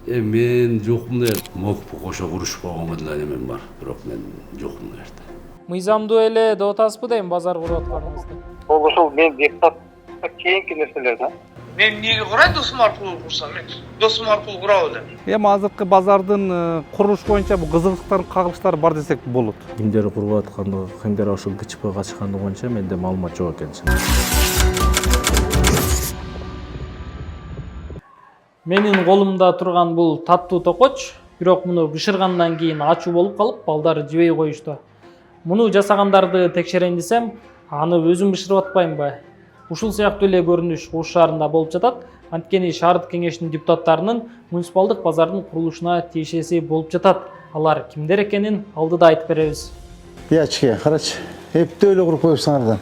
Мен жоқпын да мокпу кошо курушпаган эле мен бар, бирок мен жоқпун да жерде. Мыйзамдуу эле деп атасызбы дейм базар куруп атканыңызды? Ошол мен депутатка кийинки нерселер да. Мен эмнеге курайын, досум аркылуу курсам, мен досум аркылуу курабы элем. Эми азыркы базардын курулуш боюнча бул кызыктар, кагылыштар бар десек болот. Кимдер куруп аткандыгы, кимдер ошол ГЧП катышкандыгы боюнча менде маалымат жок экен. Менин колумда турган бул таттуу токоч, бирок муну бышыргандан кийин ачуу болуп калып, балдар жебей коюшту. Муну жасагандарды текшерейин десем, аны өзүм бышырып атпаймынбы? Ушул сыяктуу эле көрүнүш Ош шаарында болуп жатат. Анткени шаардык кеңештин депутаттарынын муниципалдык базардын курулушуна тиешеси болуп жатат. Алар кимдер экенин алдыда айтып беребиз. Ячке, карачы. Эптөө эле куруп коюпсуңар да.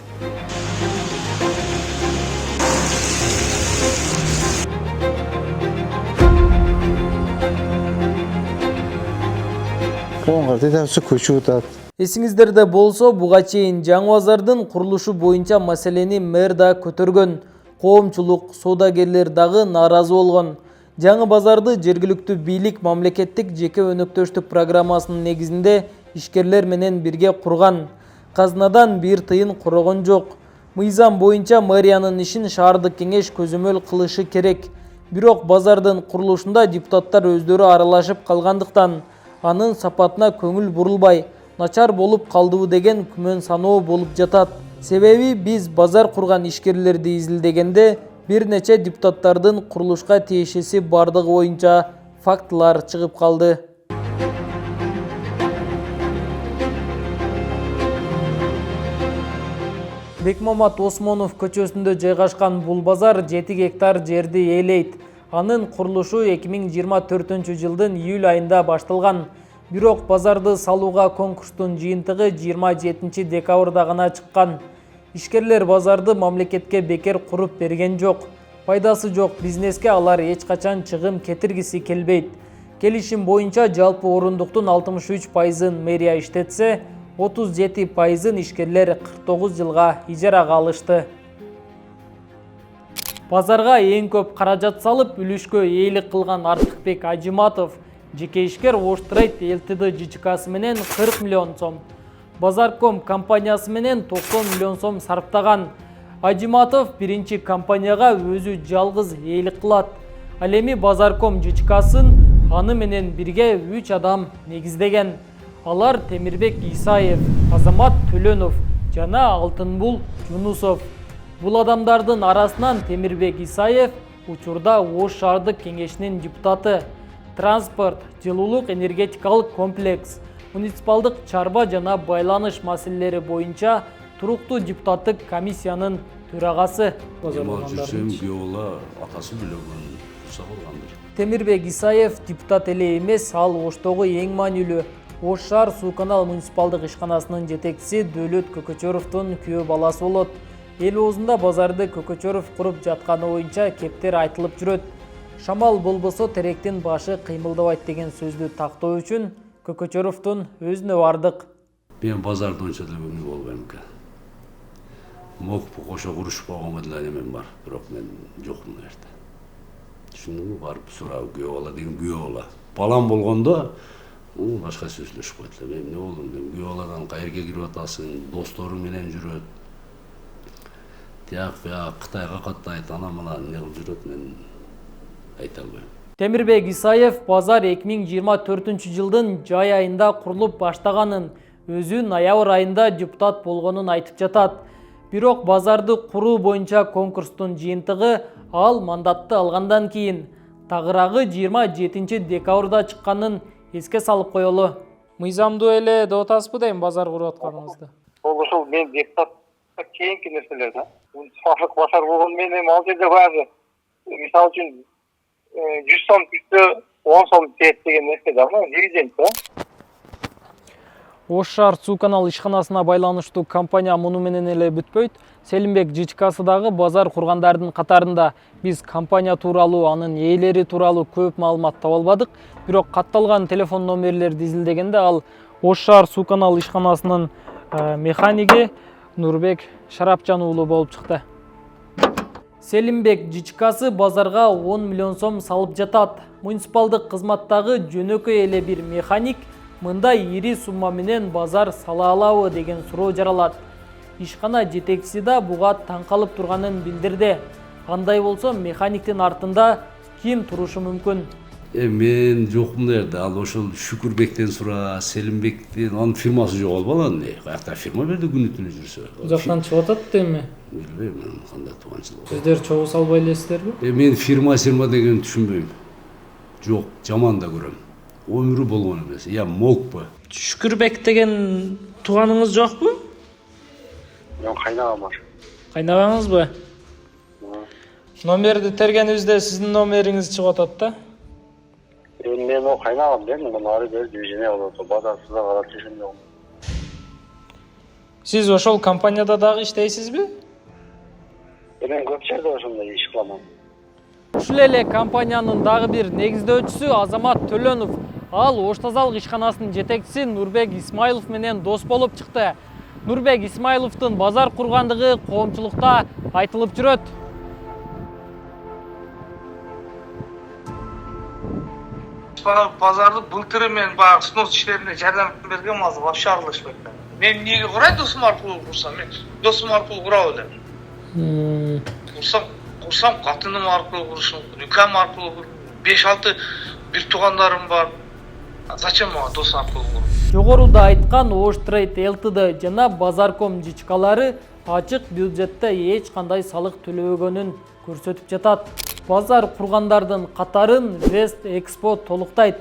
Оңгар тетапсы көчүп атат. Эсиңиздерде болсо, буга чейин жаңы базардын курулушу боюнча маселени мэр да көтөргөн. Коомчулук, соодагерлер дагы нааразы болгон. Жаңы базарды жергиликтүү бийлик мамлекеттик жеке өнөктөштүк программасынын негизинде ишкерлер менен бирге курган. Казынадан бир тыйын корогон жок. Мыйзам боюнча мэриянын ишин шаардык кеңеш көзөмөл кылышы керек. Бирок базардын курулушунда депутаттар өздөрү аралашып калгандыктан анын сапатына көңүл бурулбай, начар болуп калдыбы деген күмөн саноо болуп жатат. Себеби биз базар курган ишкерлерди изилдегенде бир нече депутаттардын курулушка тиешеси бардыгы боюнча фактылар чыгып калды. Бекмамат Осмонов көчөсүндө жайгашкан бул базар 7 гектар жерди ээлейт. Анын курулушу 2024 жылдын июль айында башталган. Бирок базарды салууга конкурстун жыйынтыгы 27 декабрда гана чыккан. Ишкерлер базарды мамлекетке бекер куруп берген жок. Пайдасы жок бизнеске алар эч качан чыгым кетиргиси келбейт. Келишим боюнча жалпы орундуктун 63%-ын мэрия иштетсе, 37%-ын ишкерлер 49 жылга ижарага алышты. Базарга эң көп каражат салып, үлүшкө ээлик кылган Артыкбек Ажиматов жеке ишкер Ош Трейд ЛТД ЖЧКсы менен 40 миллион сом, Базарком компаниясы менен 90 миллион сом сарптаган. Ажиматов биринчи компанияга өзү жалгыз ээлик кылат. Ал эми Базарком ЖЧКсын аны менен бирге 3 адам негиздеген. Алар Темирбек Исаев, Азамат Төлөнов жана Алтынбул Жунусов. Бул адамдардын арасынан Темирбек Исаев учурда Ош шаардык кеңешинин депутаты, транспорт, жылуулук энергетикалык комплекс, муниципалдык чарба жана байланыш маселелери боюнча туруктуу депутаттык комиссиянын төрагасы. Жүрсем күйөөла атасы билеген турса болгондур. Темирбек Исаев депутат эле эмес, ал Оштогу эң маанилүү Ош шаар суу канал муниципалдык ишканасынын жетекчиси Дөөлөт Көкөчөровдун күйөө баласы болот. Эл оозунда базарды Көкөчөров куруп жатканы боюнча кептер айтылып жүрөт. Шамал болбосо теректин башы кыймылдабайт деген сөздү тактоо үчүн Көкөчөровдун өзүнө бардык. Мен базарды онча деле эмне болбойм экен. Мокпу кошо курушпаган эле мен бар, бирок мен жокмун да жерде. Түшүндүңбү? Барып сурап күйөө бала деген күйөө бала. Балам болгондо башка сөзлөшүп койт эле. Эмне болдум дем, күйөө баладан кайерге кирип атасың, достору менен жүрөт. Тияк бияк Кытайга каттайт, ана мына эмне кылып жүрөт, мен айта албайм. Темирбек Исаев базар 2024 жылдын жай айында курулуп баштаганын, өзү ноябрь айында депутат болгонун айтып жатат. Бирок базарды куруу боюнча конкурстун жыйынтыгы ал мандатты алгандан кийин тагыраагы 27 декабрда чыкканын эске салып коелу. Мыйзамдуу эле деп атасызбы дейм базар куруп атканыңызды? Ошол мен депутатка кийинки нерселер да. Муниципалдык базар болгону менен ал жерде баягы мисалы үчүн 100 сом түштө 10 сом тиет деген нерсе да, дивиденд да. Ош шаар суу канал ишканасына байланыштуу компания муну менен эле бүтпөйт. Селимбек ЖЧКсы дагы базар кургандардын катарында. Биз компания тууралуу, анын ээлери тууралуу көп маалымат таба албадык. Бирок катталган телефон номерлерди изилдегенде ал Ош шаар суу канал ишканасынын механиги Нурбек Шарапжан уулу болуп чыкты. Селимбек жичкасы базарга 10 миллион сом салып жатат. Муниципалдык кызматтагы жөнөкөй эле бир механик мындай ири сумма менен базар сала алабы деген суроо жаралат. Ишкана жетекчиси да буга таң калып турганын билдирди. Андай болсо механиктин артында ким турушу мүмкүн? Мен жокмун жерде, ал ошол Шүкүрбектен сура, Селимбектен, анын фирмасы жок албала эмне? Каякта фирма берди күнү түнү жүрсө. Жактан чыгып атат деме? Билбейм мен кандай тууганчылык. Сиздер чогуу салбай элесиздерби? Мен фирма дегенди түшүнбөйм. Жок, жаман да көрөм. Өмүрү болгон эмес. Я мокпу. Шүкүрбек деген тууганыңыз жокпу? Мен кайнагам бар. Кайнагаңызбы? Номерди тергенибизде сиздин номериңиз чыгып атат да. Мен о кайнагам дедим, мен ары бери движение болот, базарсызда карап түшүнмөйм. Сиз ошол компанияда дагы иштейсизби? Мен көп жерде ошондой иш кыламын. Ушул эле компаниянын дагы бир негиздөөчүсү Азамат Төлөнов. Ал ош тазалык ишканасынын жетекчиси Нурбек Исмайлов менен дос болуп чыкты. Нурбек Исмайловдун базар кургандыгы коомчулукта айтылып жүрөт. Базарды былтыры мен баягы снос иштерине жардам бергем, азыр вообще аралашпайт. Мен эмнеге курайт, досум аркылуу курсам, мен досум аркылуу курабы элем. Курсам катыным аркылуу курушум мүмкүн, үкам аркылуу, 5-6 бир туугандарым бар. Зачем мага дос аркылуу куруп? Жогоруда айткан Ош Трейд ЛТД жана Базарком жичкалары ачык бюджетте эч кандай салык төлөбөгөнүн көрсөтүп жатат. Базар кургандардын катарын West Expo толуктайт.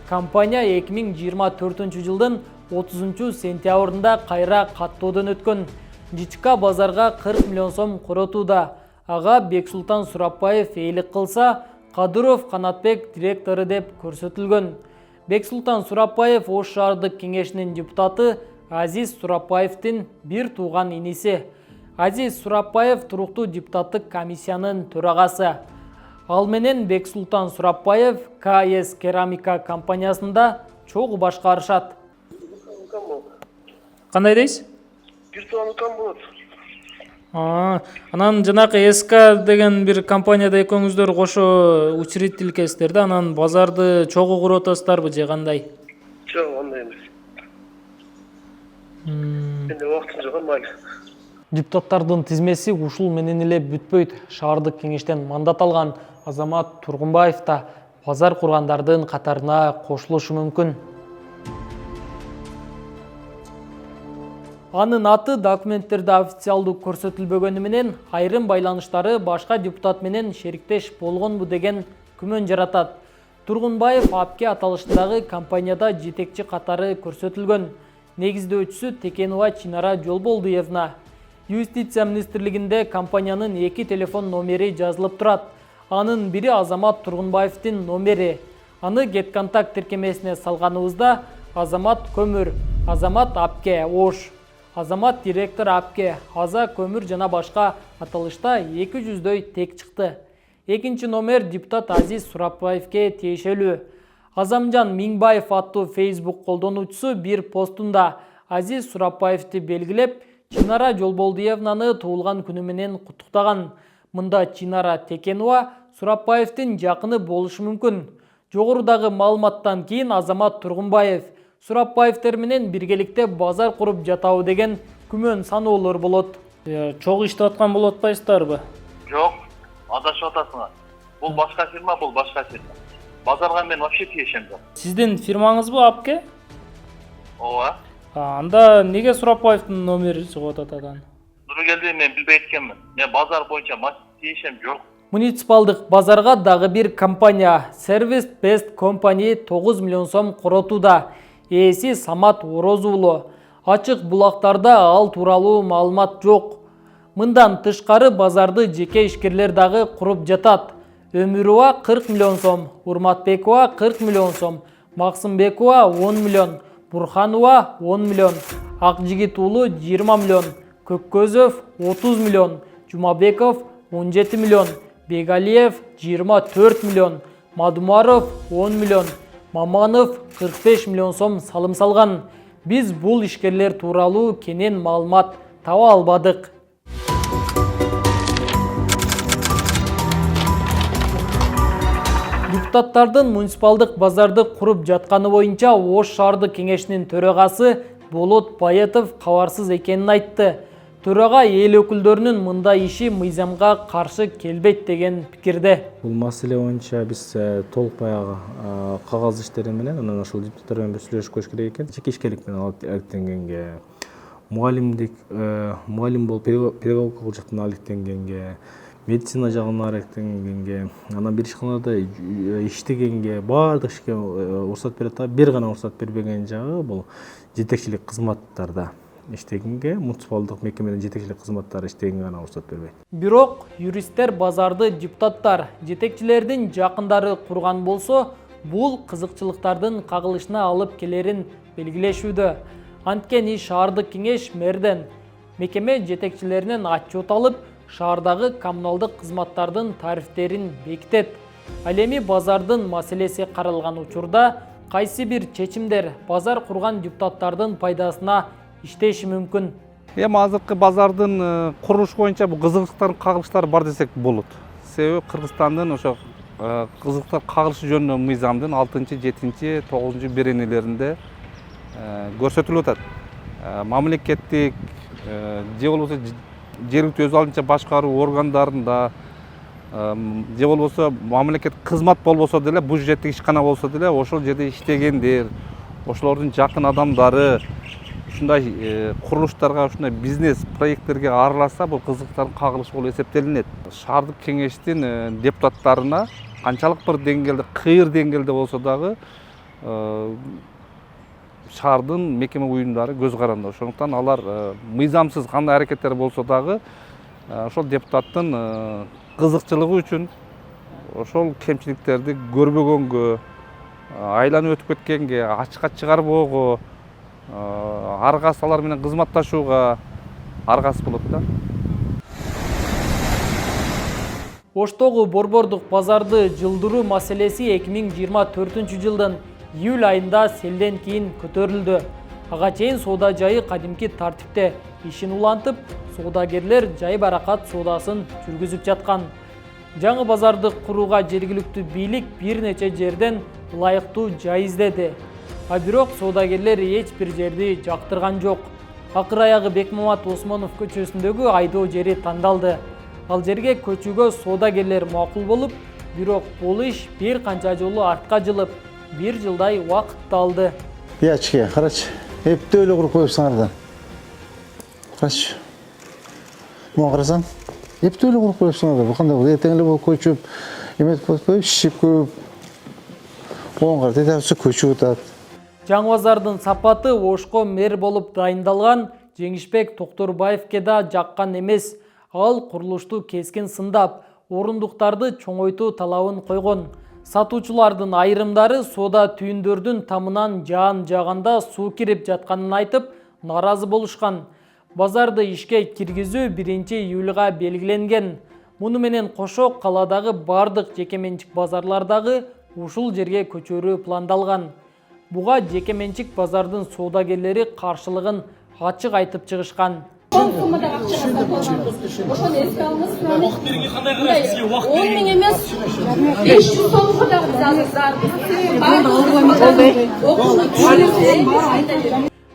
Компания 2024-жылдын 30-сентябрында кайра каттоодон өткөн. Жичка базарга 40 миллион сом коротууда. Ага Бексултан Сурапбаев эйлик кылса, Кадыров Канатбек директору деп көрсөтүлгөн. Бексултан Сурапбаев Ош шаардык кеңешинин депутаты Азиз Сурапбаевдин бир тууган иниси. Азиз Сурапбаев туруктуу депутаттык комиссиянын төрагасы. Ал менен Бексултан Сурапбаев КС Керамика компаниясында чогуу башкарышат. Кандай дейсиз? Бир тууганыкам болот. Анан жанакы СК деген бир компанияда экөөңүздөр кошо учредительдесиздер да, анан базарды чогуу куруп атасыздарбы же кандай? Жок, андай эмес. Менде убактым жок, майли. Депутаттардын тизмеси ушул менен эле бүтпөйт. Шаардык кеңештен мандат алган Азамат Тургунбаев да базар кургандардын катарына кошулушу мүмкүн. Анын аты документтерде официалдуу көрсөтүлбөгөнү менен айрым байланыштары башка депутат менен шериктеш болгонбу деген күмөн жаратат. Тургунбаев апке аталышындагы компанияда жетекчи катары көрсөтүлгөн. Негиздөөчүсү Текенова Чинара Жолболдуевна. Юстиция министрлигинде компаниянын 2 телефон номери жазылып турат. Анын бири Азамат Тургунбаевдин номери. Аны GetContact тиркемесине салганыбызда Азамат Көмүр, Азамат Апке Ош, Азамат директор Апке, Аза Көмүр жана башка аталышта 200дөй тек чыкты. Экинчи номер депутат Азиз Сурапбаевке тиешелүү. Азамжан Миңбаев аттуу Facebook колдонуучусу бир постунда Азиз Сурапбаевди белгилеп, Чинара Жолболдуевнаны туулган күнү менен куттуктаган. Мында Чинара Текенова Сурапбаевдин жакыны болушу мүмкүн. Жогорудагы маалыматтан кийин Азамат Тургунбаев Сурапбаевдер менен биргеликте базар куруп жатабы деген күмөн саноолор болот. Чогуу иштеп аткан болуп атпайсыздарбы? Жок, адашып атасыңар. Бул башка фирма, бул башка фирма. Базарга мен вообще тиешем жок. Сиздин фирмаңызбы Апке? Ооба. Анда неге Сурапбаевдин номери чыгып атат анан? Нургелди мен билбей эткенмин. Мен базар боюнча тиешем жок. Муниципалдык базарга дагы бир компания Service Best Company 9 миллион сом коротууда. Ээси Самат Ороз уулу. Ачык булактарда ал тууралуу маалымат жок. Мындан тышкары базарды жеке ишкерлер дагы куруп жатат. Өмүрова 40 миллион сом, Урматбекова 40 миллион сом, Максымбекова 10 миллион, Бурханова 10 миллион, Акжигит уулу 20 миллион, Көккөзөв 30 миллион, Жумабеков 17 миллион, Бегалиев 24 миллион, Мадумаров 10 миллион, Маманов 45 миллион сом салым салган. Биз бул ишкерлер тууралуу кенен маалымат таба албадык. Депутаттардын муниципалдык базарды куруп жатканы боюнча Ош шаардык кеңешинин төрагасы Болот Баятов кабарсыз экенин айтты. Төрага эл өкүлдөрүнүн мындай иши мыйзамга каршы келбейт деген пикирде. Бул маселе боюнча биз толук баягы кагаз иштери менен анан ошол депутаттар менен сүйлөшүп коюш керек экен. Жеке ишкерлик менен алектенгенге, мугалим болуп педагогика кылып жаткан алектенгенге, медицина жагына алектенгенге, анан бир ишканада иштегенге баардык ишке уруксат берет. Бир гана уруксат бербеген жагы бул жетекчилик кызматтарда иштегенге, муниципалдык мекеменин жетекчилик кызматтары иштегенге гана уруксат бербейт. Бирок юристтер базарды депутаттар, жетекчилердин жакындары курган болсо, бул кызыкчылыктардын кагылышына алып келерин белгилешүүдө. Анткени шаардык кеңеш мэрден, мекеме жетекчилеринен отчет алып, шаардагы коммуналдык кызматтардын тарифтерин бекитет. Ал эми базардын маселеси каралган учурда кайсы бир чечимдер базар курган депутаттардын пайдасына иштеши мүмкүн. Эми азыркы базардын курулушу боюнча бул кызыкчылыктардын кагылыштары бар десек болот. Себеби Кыргызстандын ошо кызыкчылыктар кагылышы жөнүндө мыйзамдын 6-7-9 беренелеринде көрсөтүлүп атат. Мамлекеттик же болбосо жергиликтүү өз алдынча башкаруу органдарында же болбосо мамлекеттик кызмат болбосо деле, бюджеттик ишкана болсо деле ошол жерде иштегендер, ошолордун жакын адамдары ушундай курулуштарга, ушундай бизнес проекттерге аралашса, бул кызыктардын кагылышы болуп эсептелинет. Шаардык кеңештин депутаттарына канчалык бир деңгээлде, кыйыр деңгээлде болсо дагы шаардын мекеме уюмдары көз каранды. Ошондуктан алар мыйзамсыз кандай аракеттер болсо дагы ошол депутаттын кызыкчылыгы үчүн ошол кемчиликтерди көрбөгөнгө, айланып өтүп кеткенге, ачыкка чыгарбоого, аргасы алар менен кызматташууга аргасы болот да. Оштогу борбордук базарды жылдыруу маселеси 2024 жылдын июль айында селден кийин көтөрүлдү. Ага чейин соода жайы кадимки тартипте ишин улантып, соодагерлер жай баракат соодасын жүргүзүп жаткан. Жаңы базарды курууга жергиликтүү бийлик бир нече жерден ылайыктуу жай издеди. А бирок соодагерлер эч бир жерди жактырган жок. Акыр аягы Бекмамат Осмонов көчөсүндөгү айдоо жери тандалды. Ал жерге көчүүгө соодагерлер макул болуп, бирок бул иш бир канча жолу артка жылып, 1 жылдай убакыт алды. Ячке, карачы. Эптеп эле куруп коюпсуңар да. Карачы. Муну карасаң, эптеп эле куруп коюпсуңар да. Бул кандай бул? Эртең эле бул көчүп, эметип коюп, шишип көп. Оңгар тетебиз көчүп атат. Жаңы базардын сапаты Ошко мэр болуп дайындалган Жеңишбек Токторбаевке да жаккан эмес. Ал курулушту кескин сындап, орундуктарды чоңойтуу талабын койгон. Сатуучулардын айрымдары соода түйүндөрдүн тамынан жаан жаганда суу кирип жатканын айтып, наразы болушкан. Базарды ишке киргизүү 1 июлга белгиленген. Муну менен кошо каладагы бардык жекеменчик базарлардагы ушул жерге көчөрүү пландалган. Буга жекеменчик базардын соодагерлери каршылыгын ачык айтып чыгышкан. Ошону эске алыңыз. Убакыт бергенге кандай карайсыз? Сизге убакыт берген. 10 000 эмес. 500 сомго дагы зар.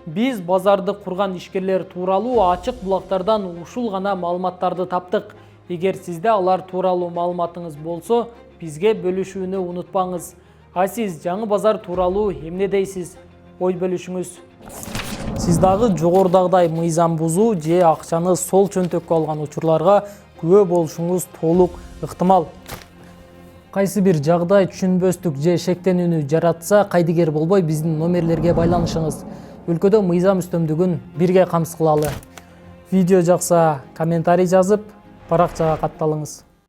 Биз базарды курган ишкерлер тууралуу ачык булактардан ушул гана маалыматтарды таптык. Эгер сизде алар тууралуу маалыматыңыз болсо, бизге бөлүшүүнү унутпаңыз. А сиз жаңы базар тууралуу эмне дейсиз? Ой бөлүшүңүз. Сиз дагы жогорудагыдай мыйзам бузуу же акчаны сол чөнтөккө алган учурларга күбө болушуңуз толук ыктымал. Кайсы бир жагдай түшүнбөстүк же шектенүүнү жаратса, кайдыгер болбой биздин номерлерге байланышыңыз. Өлкөдө мыйзам үстөмдүгүн бирге камсыз кылалы. Видео жакса комментарий жазып, баракчага катталыңыз.